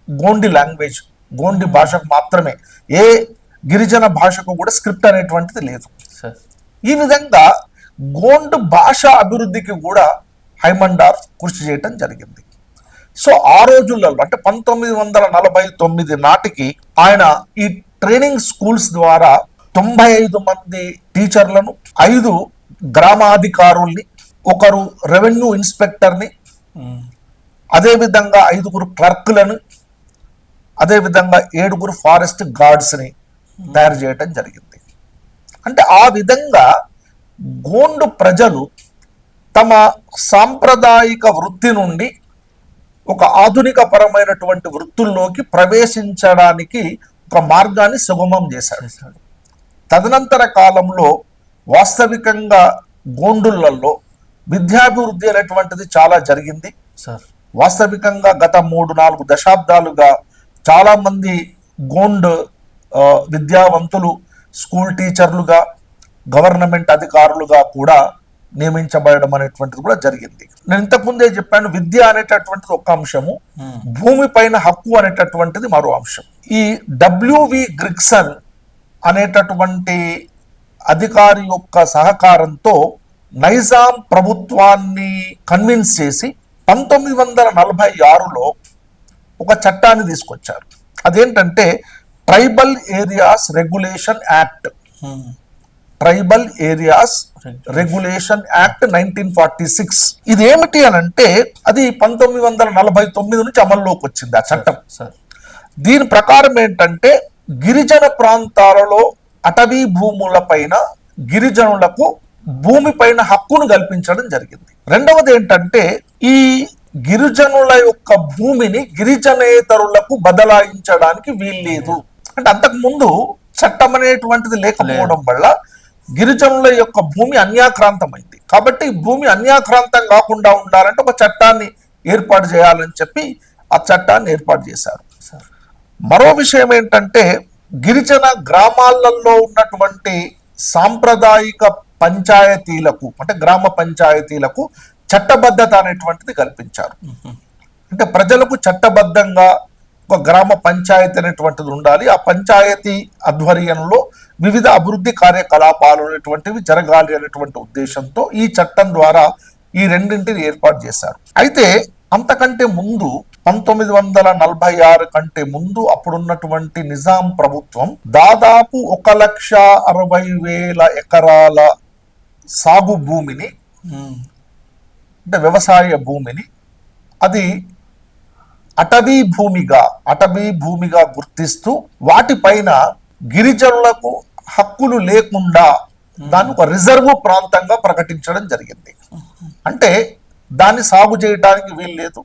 గోండి లాంగ్వేజ్, గోండి భాషకు మాత్రమే. ఏ గిరిజన భాషకు కూడా స్క్రిప్ట్ అనేటువంటిది లేదు. ఈ విధంగా గోండు భాష అభివృద్ధికి కూడా హైమండార్ఫ్ కృషి చేయటం జరిగింది. సో ఆ రోజులలో అంటే 1949 నాటికి ఆయన ఈ ట్రైనింగ్ స్కూల్స్ ద్వారా 95 మంది టీచర్లను, 5 గ్రామాధికారుల్ని, 1 రెవెన్యూ ఇన్స్పెక్టర్ని, అదేవిధంగా 5 క్లర్కులను, అదేవిధంగా 7 ఫారెస్ట్ గార్డ్స్ని తయారు చేయటం జరిగింది. అంటే ఆ విధంగా గోండు ప్రజలు తమ సాంప్రదాయిక వృత్తి నుండి ఒక ఆధునిక పరమైనటువంటి వృత్తుల్లోకి ప్రవేశించడానికి ఒక మార్గాన్ని సుగమం చేశాడు. తదనంతర కాలంలో వాస్తవికంగా గోండులలో విద్యాభివృద్ధి అనేటువంటిది చాలా జరిగింది. వాస్తవికంగా గత 3-4 దశాబ్దాలుగా చాలా మంది గోండ్ విద్యావంతులు స్కూల్ టీచర్లుగా, గవర్నమెంట్ అధికారులుగా కూడా నియమించబడడం అనేటువంటిది కూడా జరిగింది. నేను ఇంతకుముందే చెప్పాను, విద్య అనేటటువంటిది ఒక అంశము, భూమి పైన హక్కు అనేటటువంటిది మరో అంశం. ఈ W.V. గ్రిగ్సన్ అనేటటువంటి అధికారి యొక్క సహకారంతో నైజాం ప్రభుత్వాన్ని కన్విన్స్ చేసి 1946లో ఒక చట్టాన్ని తీసుకొచ్చారు. అదేంటంటే tribal areas regulation act. Tribal areas regulation act 1946. ఇది ఏమిటి అని అంటే అది 1949 నుంచి అమల్లోకి వచ్చింది ఆ చట్టం. దీని ప్రకారం ఏంటంటే గిరిజన ప్రాంతాలలో అటవీ భూముల పైన గిరిజనులకు భూమి పైన హక్కును కల్పించడం జరిగింది. రెండవది ఏంటంటే ఈ గిరిజనుల యొక్క భూమిని గిరిజనేతరులకు బదలాయించడానికి వీల్లేదు. అంటే అంతకు ముందు చట్టం అనేటువంటిది లేకపోవడం వల్ల గిరిజనుల యొక్క భూమి అన్యాక్రాంతమైంది. కాబట్టి ఈ భూమి అన్యాక్రాంతం కాకుండా ఉండాలంటే ఒక చట్టాన్ని ఏర్పాటు చేయాలని చెప్పి ఆ చట్టాన్ని ఏర్పాటు చేశారు. మరో విషయం ఏంటంటే గిరిజన గ్రామాలలో ఉన్నటువంటి సాంప్రదాయిక పంచాయతీలకు అంటే గ్రామ పంచాయతీలకు చట్టబద్ధత అనేటువంటిది కల్పించారు. అంటే ప్రజలకు చట్టబద్ధంగా ఒక గ్రామ పంచాయతీ అనేటువంటిది ఉండాలి. ఆ పంచాయతీ ఆధ్వర్యంలో వివిధ అభివృద్ధి కార్యకలాపాలు అనేటువంటివి జరగాలి అనేటువంటి ఉద్దేశంతో ఈ చట్టం ద్వారా ఈ రెండింటిని ఏర్పాటు చేశారు. అయితే అంతకంటే ముందు 1946 కంటే ముందు అప్పుడున్నటువంటి నిజాం ప్రభుత్వం దాదాపు 1,60,000 ఎకరాల సాగు భూమిని అంటే వ్యవసాయ భూమిని అది అటవీ భూమిగా గుర్తిస్తూ వాటిపైన గిరిజనులకు హక్కులు లేకుండా దాన్ని ఒక రిజర్వ్ ప్రాంతంగా ప్రకటించడం జరిగింది. అంటే దాన్ని సాగు చేయడానికి వీలు లేదు,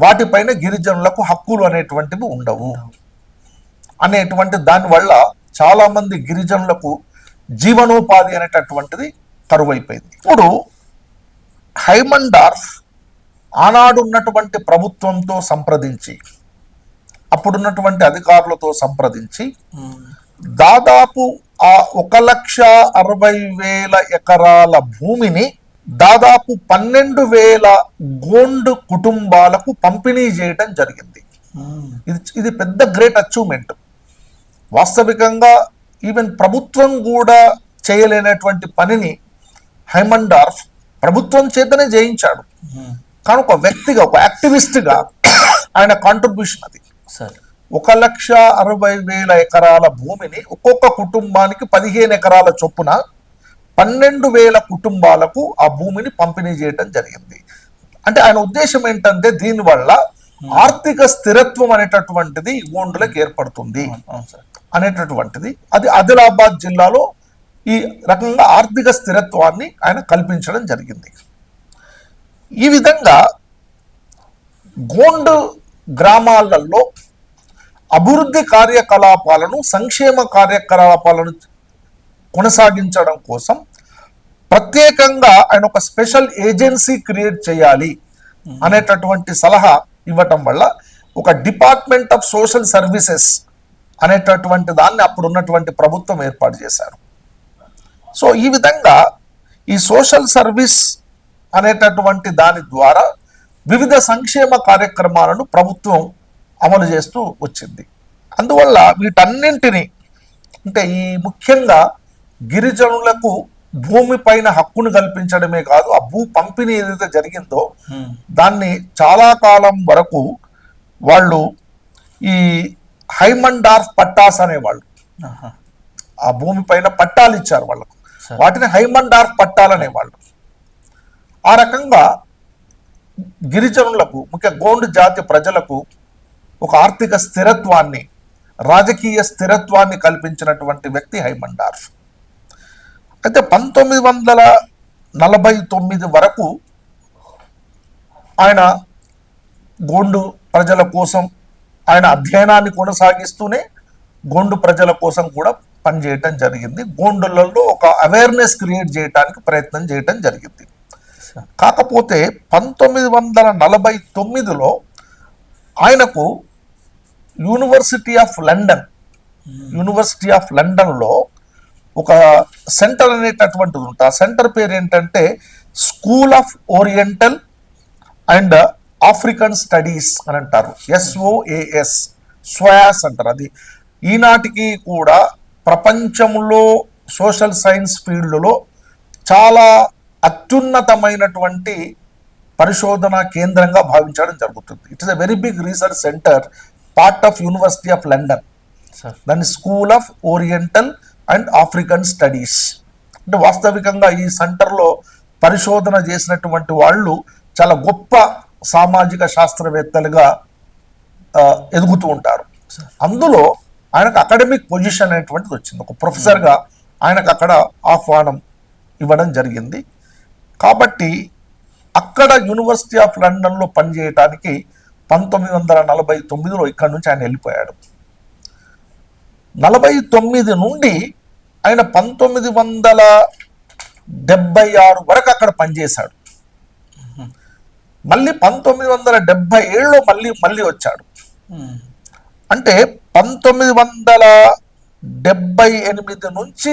వాటిపైన గిరిజనులకు హక్కులు అనేటువంటివి ఉండవు అనేటువంటి దానివల్ల చాలా మంది గిరిజనులకు జీవనోపాధి అనేటటువంటిది కరువైపోయింది. ఇప్పుడు హైమండార్ఫ్ ఆనాడు ఉన్నటువంటి ప్రభుత్వంతో సంప్రదించి అప్పుడున్నటువంటి అధికారులతో సంప్రదించి దాదాపు ఆ 1,60,000 ఎకరాల భూమిని దాదాపు 12,000 గోండు కుటుంబాలకు పంపిణీ చేయడం జరిగింది. ఇది పెద్ద గ్రేట్ అచీవ్మెంట్. వాస్తవికంగా ఈవెన్ ప్రభుత్వం కూడా చేయలేనటువంటి పనిని హైమండార్ఫ్ ప్రభుత్వం చేతనే చేయించాడు. కానీ ఒక వ్యక్తిగా ఒక యాక్టివిస్ట్గా ఆయన కాంట్రిబ్యూషన్ అది. 1,60,000 ఎకరాల భూమిని ఒక్కొక్క కుటుంబానికి 15 ఎకరాల చొప్పున 12,000 కుటుంబాలకు ఆ భూమిని పంపిణీ చేయడం జరిగింది. అంటే ఆయన ఉద్దేశం ఏంటంటే దీనివల్ల ఆర్థిక స్థిరత్వం అనేటటువంటిది గోండులకు ఏర్పడుతుంది అనేటటువంటిది. అది ఆదిలాబాద్ జిల్లాలో ఈ రకంగా ఆర్థిక స్థిరత్వాన్ని ఆయన కల్పించడం జరిగింది. ఈ విధంగా గోండు గ్రామాలలో అభివృద్ధి కార్యకలాపాలను సంక్షేమ కార్యకలాపాలను కొనసాగించడం కోసం ప్రత్యేకంగా ఆయన ఒక స్పెషల్ ఏజెన్సీ క్రియేట్ చేయాలి అనేటటువంటి సలహా ఇవ్వటం వల్ల ఒక డిపార్ట్మెంట్ ఆఫ్ సోషల్ సర్వీసెస్ అనేటటువంటి దాన్ని అప్పుడున్నటువంటి ప్రభుత్వం ఏర్పాటు చేశారు. సో ఈ విధంగా ఈ సోషల్ సర్వీస్ అనేటటువంటి దాని ద్వారా వివిధ సంక్షేమ కార్యక్రమాలను ప్రభుత్వం అమలు చేస్తూ వచ్చింది. అందువల్ల వీటన్నింటినీ అంటే ఈ ముఖ్యంగా గిరిజనులకు భూమి పైన హక్కును కల్పించడమే కాదు, ఆ భూ పంపిణీ ఏదైతే జరిగిందో దాన్ని చాలా కాలం వరకు వాళ్ళు ఈ హైమండార్ఫ్ పట్టాస్ అనేవాళ్ళు ఆ భూమి పైన పట్టాలు ఇచ్చారు వాళ్ళకు, వాటిని హైమండార్ఫ్ పట్టాలు అనేవాళ్ళు. ఆ రకంగా గిరిజనులకు ముఖ్య గోండు జాతి ప్రజలకు ఒక ఆర్థిక స్థిరత్వాన్ని రాజకీయ స్థిరత్వాన్ని కల్పించినటువంటి వ్యక్తి హైమండార్ఫ్. అయితే 1949 వరకు ఆయన గోండు ప్రజల కోసం ఆయన అధ్యయనాన్ని కొనసాగిస్తూనే గోండు ప్రజల కోసం కూడా పనిచేయటం జరిగింది. గోండులలో ఒక అవేర్నెస్ క్రియేట్ చేయడానికి ప్రయత్నం చేయటం జరిగింది. కాకపోతే 1949లో ఆయనకు యూనివర్సిటీ ఆఫ్ లండన్లో ఒక సెంటర్ అనేటటువంటిది ఉంటుంది. ఆ సెంటర్ పేరు ఏంటంటే school of oriental and African studies అని అంటారు. SOAS స్వాస్ అంటారు. అది ఈనాటికి కూడా ప్రపంచంలో సోషల్ సైన్స్ ఫీల్డ్లో చాలా అత్యున్నతమైనటువంటి పరిశోధన కేంద్రంగా భావించడం జరుగుతుంది. It is a very big research centre, part of university of London. దాని school of oriental and African studies. అంటే వాస్తవికంగా ఈ సెంటర్లో పరిశోధన చేసినటువంటి వాళ్ళు చాలా గొప్ప సామాజిక శాస్త్రవేత్తలుగా ఎదుగుతూ ఉంటారు. అందులో ఆయనకు అకాడమిక్ పొజిషన్ అనేటువంటిది వచ్చింది. ఒక ప్రొఫెసర్గా ఆయనకు అక్కడ ఆహ్వానం ఇవ్వడం జరిగింది. కాబట్టి అక్కడ యూనివర్సిటీ ఆఫ్ లండన్లో పనిచేయటానికి 1949లో ఇక్కడ నుంచి ఆయన వెళ్ళిపోయాడు. 49 నుండి ఆయన 1976 వరకు అక్కడ పనిచేశాడు. మళ్ళీ 1977లో మళ్ళీ వచ్చాడు. అంటే 1978 నుంచి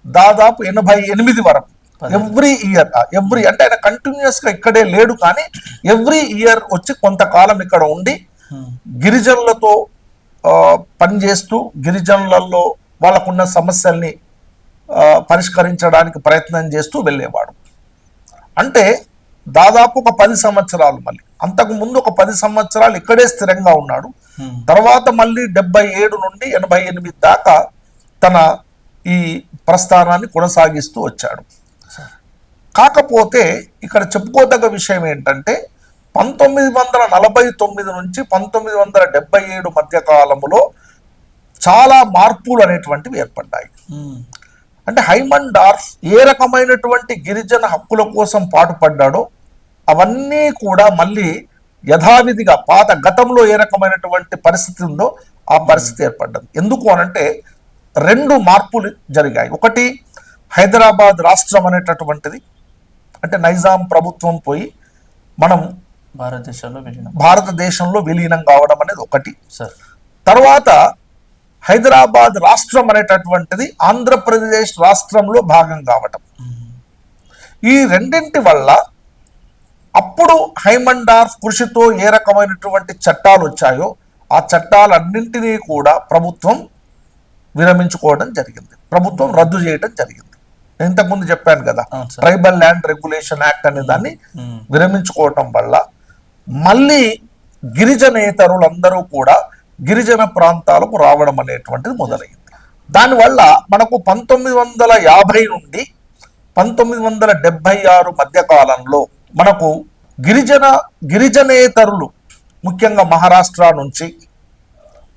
దాదాపు 88 వరకు ఎవ్రీ ఇయర్ అంటే ఆయన కంటిన్యూస్ గా ఇక్కడే లేడు, కానీ ఎవ్రీ ఇయర్ వచ్చి కొంతకాలం ఇక్కడ ఉండి గిరిజనులతో పనిచేస్తూ గిరిజనులలో వాళ్ళకున్న సమస్యల్ని పరిష్కరించడానికి ప్రయత్నం చేస్తూ వెళ్ళేవాడు. అంటే దాదాపు ఒక 10 సంవత్సరాలు, మళ్ళీ అంతకు ముందు ఒక 10 సంవత్సరాలు ఇక్కడే స్థిరంగా ఉన్నాడు. తర్వాత మళ్ళీ 77 నుండి 88 దాకా తన ఈ ప్రస్థానాన్ని కొనసాగిస్తూ వచ్చాడు. కాకపోతే ఇక్కడ చెప్పుకోదగ్గ విషయం ఏంటంటే 1949 నుంచి 1977 మధ్య కాలంలో చాలా మార్పులు అనేటువంటివి ఏర్పడ్డాయి. అంటే హైమన్ డార్ఫ్ ఏ రకమైనటువంటి గిరిజన హక్కుల కోసం పాటుపడ్డాడో అవన్నీ కూడా మళ్ళీ యథావిధిగా పాత గతంలో ఏ రకమైనటువంటి పరిస్థితి ఉందో ఆ పరిస్థితి ఏర్పడ్డది. ఎందుకు అనంటే 2 మార్పులు జరిగాయి. ఒకటి, హైదరాబాద్ రాష్ట్రం అనేటటువంటిది, అంటే నైజాం ప్రభుత్వం పోయి మనం భారతదేశంలో విలీనం కావడం అనేది ఒకటి. తర్వాత హైదరాబాద్ రాష్ట్రం అనేటటువంటిది ఆంధ్రప్రదేశ్ రాష్ట్రంలో భాగం కావటం. ఈ రెండింటి వల్ల అప్పుడు హైమన్ డార్ఫ్ కృషితో ఏ రకమైనటువంటి చట్టాలు వచ్చాయో ఆ చట్టాలన్నింటినీ కూడా ప్రభుత్వం విరమించుకోవడం జరిగింది, ప్రభుత్వం రద్దు చేయడం జరిగింది. నేను ఇంతకుముందు చెప్పాను కదా, ట్రైబల్ ల్యాండ్ రెగ్యులేషన్ యాక్ట్ అనే దాన్ని విరమించుకోవటం వల్ల మళ్ళీ గిరిజనేతరులందరూ కూడా గిరిజన ప్రాంతాలకు రావడం అనేటువంటిది మొదలైంది. దానివల్ల మనకు 1950 నుండి 1976 మధ్య కాలంలో మనకు గిరిజనేతరులు ముఖ్యంగా మహారాష్ట్ర నుంచి,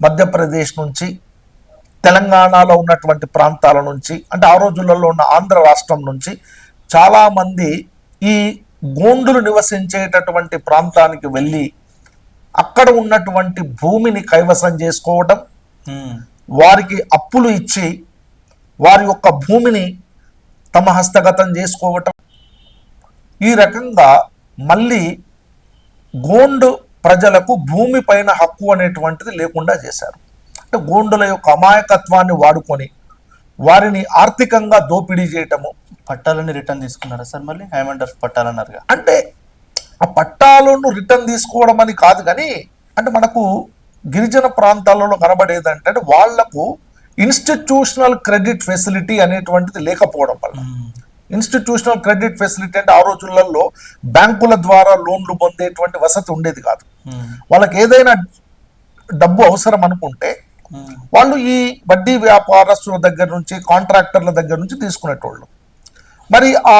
మధ్యప్రదేశ్ నుంచి, తెలంగాణలో ఉన్నటువంటి ప్రాంతాల నుంచి, అంటే ఆ రోజులలో ఉన్న ఆంధ్ర రాష్ట్రం నుంచి చాలా మంది ఈ గోండులు నివసించేటటువంటి ప్రాంతానికి వెళ్ళి అక్కడ ఉన్నటువంటి భూమిని కైవసం చేసుకోవడం, వారికి అప్పులు ఇచ్చి వారి యొక్క భూమిని తమ హస్తగతం చేసుకోవటం, ఈ రకంగా మళ్ళీ గోండు ప్రజలకు భూమి పైన హక్కు అనేటువంటిది లేకుండా చేశారు. అంటే గోండుల యొక్క అమాయకత్వాన్ని వాడుకొని వారిని ఆర్థికంగా దోపిడీ చేయటము. పట్టాలని రిటర్న్ తీసుకున్నారా సార్? మళ్ళీ హైమన్ డార్ఫ్ పట్టాలన్నారుగా. అంటే ఆ పట్టాలను రిటర్న్ తీసుకోవడం అని కాదు, కానీ అంటే మనకు గిరిజన ప్రాంతాలలో కనబడేదంటే వాళ్లకు ఇన్స్టిట్యూషనల్ క్రెడిట్ ఫెసిలిటీ అనేటువంటిది లేకపోవడం వల్ల. ఇన్స్టిట్యూషనల్ క్రెడిట్ ఫెసిలిటీ అంటే ఆ రోజులలో బ్యాంకుల ద్వారా లోన్లు పొందేటువంటి వసతి ఉండేది కాదు. వాళ్ళకి ఏదైనా డబ్బు అవసరం అనుకుంటే వాళ్ళు ఈ వడ్డీ వ్యాపారస్తుల దగ్గర నుంచి, కాంట్రాక్టర్ల దగ్గర నుంచి తీసుకునేటోళ్ళు. మరి ఆ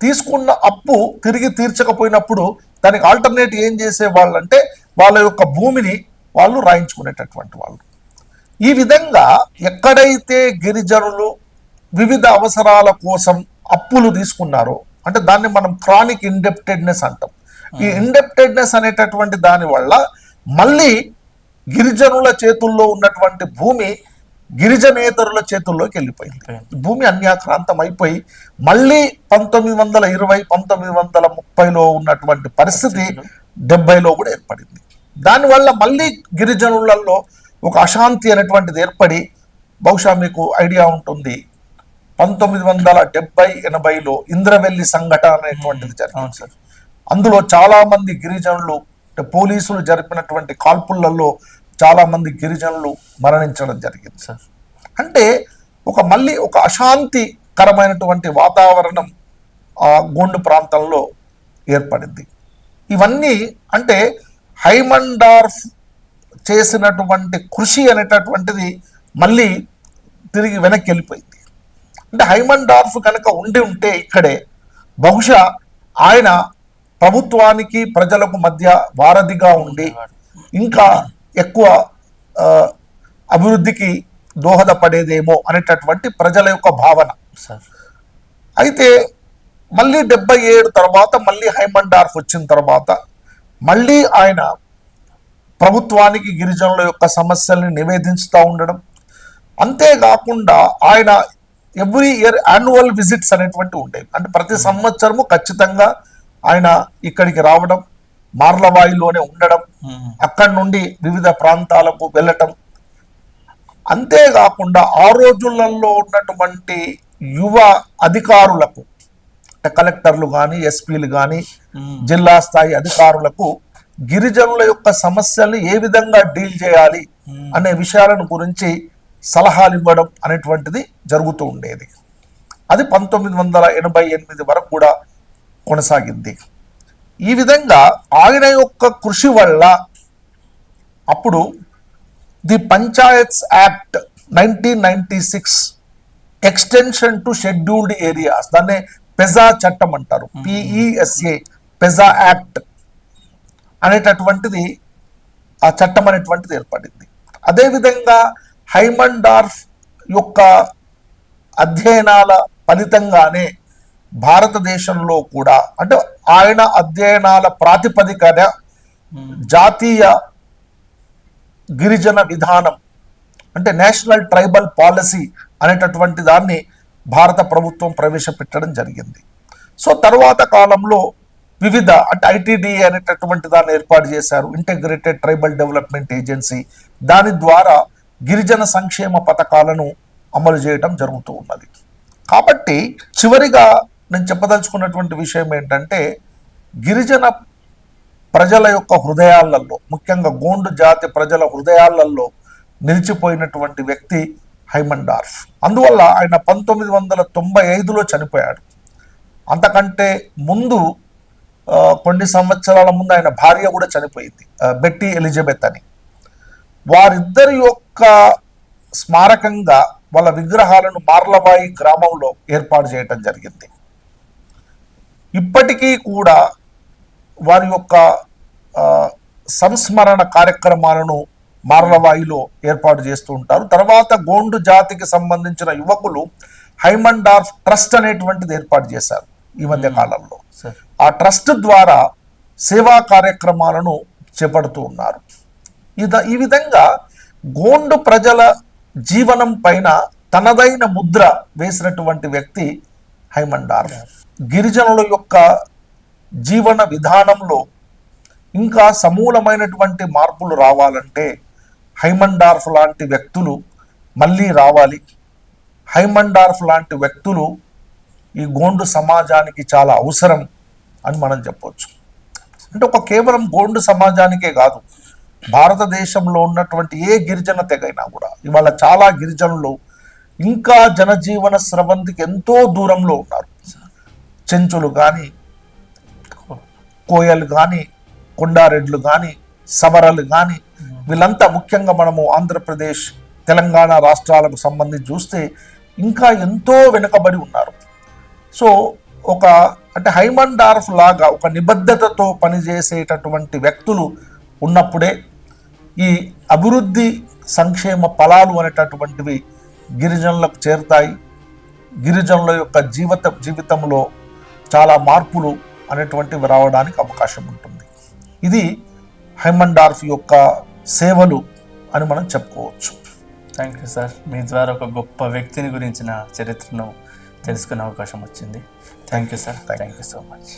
తీసుకున్న అప్పు తిరిగి తీర్చకపోయినప్పుడు దానికి ఆల్టర్నేట్ ఏం చేసేవాళ్ళు అంటే వాళ్ళ యొక్క భూమిని వాళ్ళు రాయించుకునేటటువంటి వాళ్ళు. ఈ విధంగా ఎక్కడైతే గిరిజనులు వివిధ అవసరాల కోసం అప్పులు తీసుకున్నారో, అంటే దాన్ని మనం క్రానిక్ ఇండెప్టెడ్నెస్ అంటాం. ఈ ఇండెప్టెడ్నెస్ అనేటటువంటి దాని వల్ల మళ్ళీ గిరిజనుల చేతుల్లో ఉన్నటువంటి భూమి గిరిజనేతరుల చేతుల్లోకి వెళ్ళిపోయింది. భూమి అన్యాక్రాంతం అయిపోయి మళ్ళీ 1920, 1930లో ఉన్నటువంటి పరిస్థితి 70లో కూడా ఏర్పడింది. దానివల్ల మళ్ళీ గిరిజనులలో ఒక అశాంతి అనేటువంటిది ఏర్పడి, బహుశా మీకు ఐడియా ఉంటుంది, 1970-80లో ఇంద్రవెల్లి సంఘటన అనేటువంటిది జరిగింది సార్. అందులో చాలా మంది గిరిజనులు, పోలీసులు జరిపినటువంటి కాల్పులలో చాలా మంది గిరిజనులు మరణించడం జరిగింది సార్. అంటే మళ్ళీ ఒక అశాంతికరమైనటువంటి వాతావరణం ఆ గోండు ప్రాంతంలో ఏర్పడింది. ఇవన్నీ అంటే హైమన్ డార్ఫ్ చేసినటువంటి కృషి అనేటటువంటిది మళ్ళీ తిరిగి వెనక్కి వెళ్ళిపోయింది. అంటే హైమన్ డార్ఫ్ కనుక ఉంటే ఇక్కడే బహుశా ఆయన ప్రభుత్వానికి ప్రజలకు మధ్య వారధిగా ఉండి ఇంకా ఎక్కువ అభివృద్ధికి దోహదపడేదేమో అనేటటువంటి ప్రజల యొక్క భావన. అయితే మళ్ళీ 77 తర్వాత మళ్ళీ హైమన్ డార్ఫ్ వచ్చిన తర్వాత మళ్ళీ ఆయన ప్రభుత్వానికి గిరిజనుల యొక్క సమస్యల్ని నివేదిస్తూ ఉండడం, అంతేకాకుండా ఆయన ఎవ్రీ ఇయర్ యాన్యువల్ విజిట్స్ అనేటువంటి ఉండేవి. అంటే ప్రతి సంవత్సరము ఖచ్చితంగా ఆయన ఇక్కడికి రావడం, మార్లవాయిలోనే ఉండడం, అక్కడి నుండి వివిధ ప్రాంతాలకు వెళ్ళటం. అంతేకాకుండా ఆ రోజులలో ఉన్నటువంటి యువ అధికారులకు, అంటే కలెక్టర్లు కానీ, ఎస్పీలు కానీ, జిల్లా స్థాయి అధికారులకు గిరిజనుల యొక్క సమస్యల్ని ఏ విధంగా డీల్ చేయాలి అనే విషయాలను గురించి సలహాలు ఇవ్వడం అనేటువంటిది జరుగుతూ ఉండేది. అది 1988 వరకు కూడా కొనసాగింది. ఈ విధంగా ఆయన యొక్క కృషి వల్ల అప్పుడు the panchayats act 1996 extension to scheduled areas, దాన్నే పెజా చట్టం అంటారు, పిఈఎస్ఏ, పెజా యాక్ట్ అనేటటువంటిది, ఆ చట్టం అనేటువంటిది ఏర్పడింది. అదేవిధంగా హైమండార్ఫ్ యొక్క అధ్యయనాల ఫలితంగానే భారతదేశంలో కూడా, అంటే ఆయన అధ్యయనాల ప్రాతిపదికన జాతీయ గిరిజన విధానం, అంటే నేషనల్ ట్రైబల్ పాలసీ అనేటటువంటి దాన్ని భారత ప్రభుత్వం ప్రవేశపెట్టడం జరిగింది. సో తర్వాత కాలంలో వివిధ, అంటే ఐటీడీఏ అనేటటువంటి దాన్ని ఏర్పాటు చేశారు, ఇంటిగ్రేటెడ్ ట్రైబల్ డెవలప్మెంట్ ఏజెన్సీ. దాని ద్వారా గిరిజన సంక్షేమ పథకాలను అమలు చేయడం జరుగుతూ ఉన్నది. కాబట్టి చివరిగా నేను చెప్పదలుచుకున్నటువంటి విషయం ఏంటంటే, గిరిజన ప్రజల యొక్క హృదయాలలో, ముఖ్యంగా గోండు జాతి ప్రజల హృదయాలలో నిలిచిపోయినటువంటి వ్యక్తి హైమండార్ఫ్. అందువల్ల ఆయన 1995లో చనిపోయాడు. అంతకంటే ముందు కొన్ని సంవత్సరాల ముందు ఆయన భార్య కూడా చనిపోయింది, బెట్టి ఎలిజబెత్ అని. వారిద్దరి యొక్క స్మారకంగా వాళ్ళ విగ్రహాలను మార్లబాయి గ్రామంలో ఏర్పాటు చేయటం జరిగింది. ఇప్పటికీ కూడా వారి యొక్క సంస్మరణ కార్యక్రమాలను మార్లవాయిలో ఏర్పాటు చేస్తూ ఉంటారు. తర్వాత గోండు జాతికి సంబంధించిన యువకులు హైమండార్ఫ్ ట్రస్ట్ అనేటువంటిది ఏర్పాటు చేశారు ఈ మధ్య కాలంలో. ఆ ట్రస్ట్ ద్వారా సేవా కార్యక్రమాలను చేపడుతూ ఉన్నారు. ఈ విధంగా గోండు ప్రజల జీవనం పైన తనదైన ముద్ర వేసినటువంటి వ్యక్తి హైమండార్ఫ్. గిరిజనుల యొక్క జీవన విధానంలో ఇంకా సమూలమైనటువంటి మార్పులు రావాలంటే హైమండార్ఫ్ లాంటి వ్యక్తులు మళ్ళీ రావాలి. హైమండార్ఫ్ లాంటి వ్యక్తులు ఈ గోండు సమాజానికి చాలా అవసరం అని మనం చెప్పొచ్చు. అంటే ఒక కేవలం గోండు సమాజానికే కాదు, భారతదేశంలో ఉన్నటువంటి ఏ గిరిజన తెగైనా కూడా ఇవాళ చాలా గిరిజనులు ఇంకా జనజీవన స్రవంతికి ఎంతో దూరంలో ఉన్నారు. చెంచులు కానీ, కోయలు కానీ, కొండారెడ్లు కానీ, సవరలు కానీ, వీళ్ళంతా ముఖ్యంగా మనము ఆంధ్రప్రదేశ్, తెలంగాణ రాష్ట్రాలకు సంబంధించి చూస్తే ఇంకా ఎంతో వెనుకబడి ఉన్నారు. సో అంటే హైమండార్ఫ్ లాగా ఒక నిబద్ధతతో పనిచేసేటటువంటి వ్యక్తులు ఉన్నప్పుడే ఈ అభివృద్ధి సంక్షేమ ఫలాలు అనేటటువంటివి గిరిజనులకు చేరుతాయి. గిరిజనుల యొక్క జీవితంలో చాలా మార్పులు అనేటువంటివి రావడానికి అవకాశం ఉంటుంది. ఇది హైమండార్ఫ్ యొక్క సేవలు అని మనం చెప్పుకోవచ్చు. Thank you sir. మీ ద్వారా ఒక గొప్ప వ్యక్తిని గురించిన చరిత్రను తెలుసుకునే అవకాశం వచ్చింది. Thank you sir. Thank you so much.